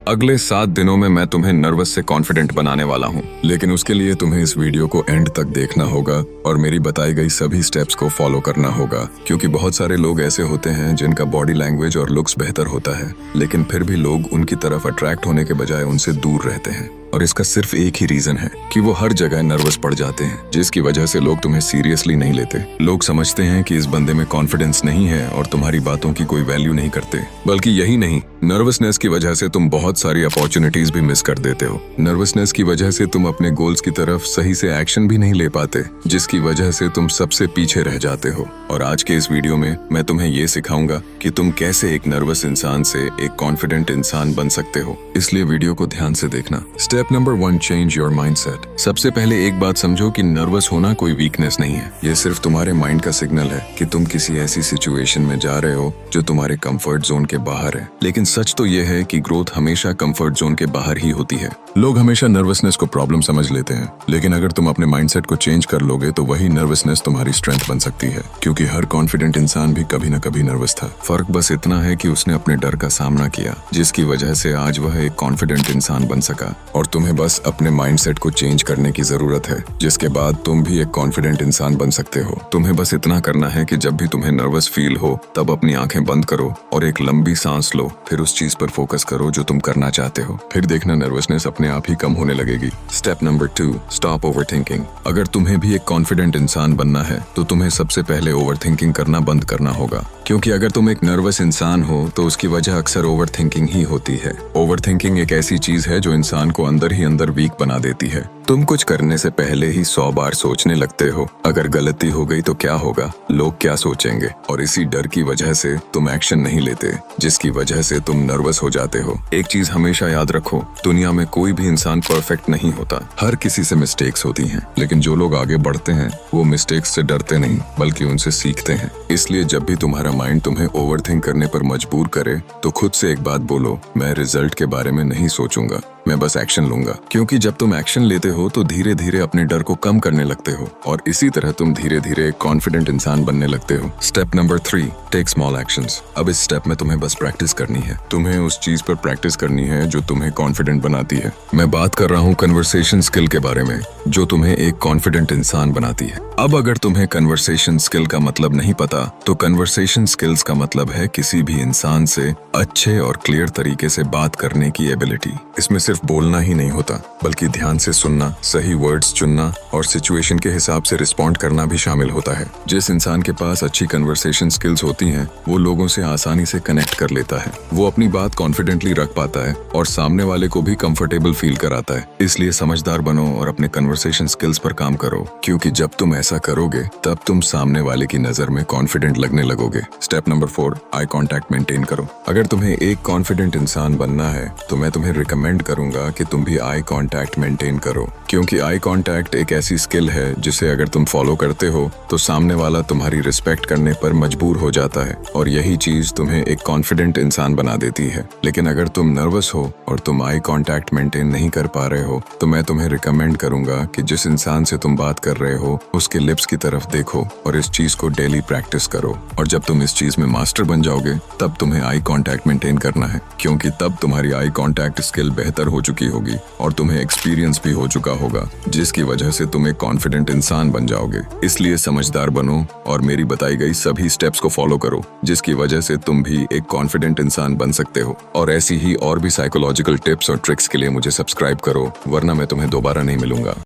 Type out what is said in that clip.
अगले 7 दिनों में मैं तुम्हें नर्वस से कॉन्फिडेंट बनाने वाला हूँ, लेकिन उसके लिए तुम्हें इस वीडियो को एंड तक देखना होगा और मेरी बताई गई सभी स्टेप्स को फॉलो करना होगा, क्योंकि बहुत सारे लोग ऐसे होते हैं जिनका बॉडी लैंग्वेज और लुक्स बेहतर होता है, लेकिन फिर भी लोग उनकी तरफ अट्रैक्ट होने के बजाय उनसे दूर रहते हैं। और इसका सिर्फ एक ही रीजन है कि वो हर जगह नर्वस पड़ जाते हैं, जिसकी वजह से लोग तुम्हें सीरियसली नहीं लेते। लोग समझते हैं कि इस बंदे में कॉन्फिडेंस नहीं है और तुम्हारी बातों की कोई वैल्यू नहीं करते। बल्कि यही नहीं, नर्वसनेस की वजह से तुम बहुत सारी अपॉर्चुनिटीज भी मिस कर देते हो। नर्वसनेस की वजह से तुम अपने गोल्स की तरफ सही से एक्शन भी नहीं ले पाते, जिसकी वजह से तुम सबसे पीछे रह जाते हो। और आज के इस वीडियो में मैं तुम्हें ये सिखाऊंगा कि तुम कैसे एक नर्वस इंसान से एक कॉन्फिडेंट इंसान बन सकते हो, इसलिए वीडियो को ध्यान से देखना। Step number 1, change your mindset. सबसे पहले एक बात समझो कि नर्वस होना कोई वीकनेस नहीं है, ये सिर्फ तुम्हारे माइंड का सिग्नल है कि तुम किसी ऐसी सिचुएशन में जा रहे हो जो तुम्हारे कंफर्ट जोन के बाहर है। लेकिन सच तो ये है कि ग्रोथ हमेशा कंफर्ट जोन के बाहर ही होती है। लोग हमेशा नर्वसनेस को प्रॉब्लम समझ लेते हैं, लेकिन अगर तुम अपने माइंडसेट को चेंज कर लोगे तो वही नर्वसनेस तुम्हारी स्ट्रेंथ बन सकती है, क्योंकि हर कॉन्फिडेंट इंसान भी कभी न कभी नर्वस था। फर्क बस इतना है कि उसने अपने डर का सामना किया, जिसकी वजह से आज वह एक कॉन्फिडेंट इंसान बन सका। और तुम्हें बस अपने माइंडसेट को चेंज करने की जरूरत है, जिसके बाद तुम भी एक कॉन्फिडेंट इंसान बन सकते हो। तुम्हें बस इतना करना है कि जब भी तुम्हें नर्वस फील हो तब अपनी आंखें बंद करो और एक लंबी सांस लो, फिर उस चीज पर फोकस करो जो तुम करना चाहते हो। फिर देखना नर्वसनेस अपने आप ही कम होने लगेगी। Step number 2, stop overthinking. अगर तुम्हें भी एक कॉन्फिडेंट इंसान बनना है तो तुम्हें सबसे पहले ओवरथिंकिंग करना बंद करना होगा, क्योंकि अगर तुम एक नर्वस इंसान हो तो उसकी वजह अक्सर ओवरथिंकिंग ही होती है। ओवरथिंकिंग एक ऐसी चीज है जो इंसान को अंदर ही अंदर वीक बना देती है। तुम कुछ करने से पहले ही 100 बार सोचने लगते हो, अगर गलती हो गई तो क्या होगा, लोग क्या सोचेंगे, और इसी डर की वजह से तुम एक्शन नहीं लेते, जिसकी वजह से तुम नर्वस हो जाते हो। एक चीज हमेशा याद रखो, दुनिया में कोई भी इंसान परफेक्ट नहीं होता, हर किसी से मिस्टेक्स होती हैं, लेकिन जो लोग आगे बढ़ते हैं वो मिस्टेक्स से डरते नहीं बल्कि उनसे सीखते हैं। इसलिए जब भी तुम्हारा माइंड तुम्हें ओवरथिंक करने पर मजबूर करे तो खुद से एक बात बोलो, मैं रिजल्ट के बारे में नहीं सोचूंगा, मैं बस एक्शन लूंगा। क्योंकि जब तुम एक्शन लेते हो तो धीरे धीरे अपने डर को कम करने लगते हो और इसी तरह तुम धीरे धीरे एक कॉन्फिडेंट इंसान बनने लगते हो। Step number 3, take small actions. अब इस स्टेप में तुम्हें बस प्रैक्टिस करनी है, तुम्हें उस चीज पर प्रैक्टिस करनी है जो तुम्हें कॉन्फिडेंट बनाती है। मैं बात कर रहा हूँ कन्वर्सेशन स्किल के बारे में, जो तुम्हें एक कॉन्फिडेंट इंसान बनाती है। अब अगर तुम्हें कन्वर्सेशन स्किल का मतलब नहीं पता तो कन्वर्सेशन स्किल्स का मतलब है किसी भी इंसान से अच्छे और क्लियर तरीके से बात करने की एबिलिटी। इसमें सिर्फ बोलना ही नहीं होता, बल्कि ध्यान से सुनना, सही वर्ड्स चुनना और सिचुएशन के हिसाब से रिस्पॉन्ड करना भी शामिल होता है। जिस इंसान के पास अच्छी कन्वर्सेशन स्किल्स होती हैं, वो लोगों से आसानी से कनेक्ट कर लेता है, वो अपनी बात कॉन्फिडेंटली रख पाता है और सामने वाले को भी कंफर्टेबल फील कराता है। इसलिए समझदार बनो और अपने कन्वर्सेशन स्किल्स पर काम करो, क्योंकि जब तुम ऐसा करोगे तब तुम सामने वाले की नजर में कॉन्फिडेंट लगने लगोगे। Step number 4, eye contact maintain करो। अगर तुम्हें एक कॉन्फिडेंट इंसान बनना है तो मैं तुम्हें रिकमेंड करूंगा कि तुम भी आई कॉन्टैक्ट मेंटेन करो, क्योंकि आई कॉन्टैक्ट एक ऐसी स्किल है जिसे अगर तुम फॉलो करते हो तो सामने वाला तुम्हारी रिस्पेक्ट करने पर मजबूर हो जाता है और यही चीज तुम्हें एक कॉन्फिडेंट इंसान बना देती है। लेकिन अगर तुम नर्वस हो और तुम आई कॉन्टैक्ट मेंटेन नहीं कर पा रहे हो तो मैं तुम्हें रिकमेंड करूंगा कि जिस इंसान से तुम बात कर रहे हो उसके लिप्स की तरफ देखो और इस चीज को डेली प्रैक्टिस करो। और जब तुम इस चीज में मास्टर बन जाओगे तब तुम्हें आई कॉन्टैक्ट मेंटेन करना है, क्योंकि तब तुम्हारी आई कॉन्टैक्ट स्किल बेहतर हो चुकी होगी और तुम्हें एक्सपीरियंस भी हो चुका होगा, जिसकी वजह से तुम एक कॉन्फिडेंट इंसान बन जाओगे। इसलिए समझदार बनो और मेरी बताई गई सभी स्टेप्स को फॉलो करो, जिसकी वजह से तुम भी एक कॉन्फिडेंट इंसान बन सकते हो। और ऐसी ही और भी साइकोलॉजिकल टिप्स और ट्रिक्स के लिए मुझे सब्सक्राइब करो, वरना मैं तुम्हें दोबारा नहीं मिलूंगा।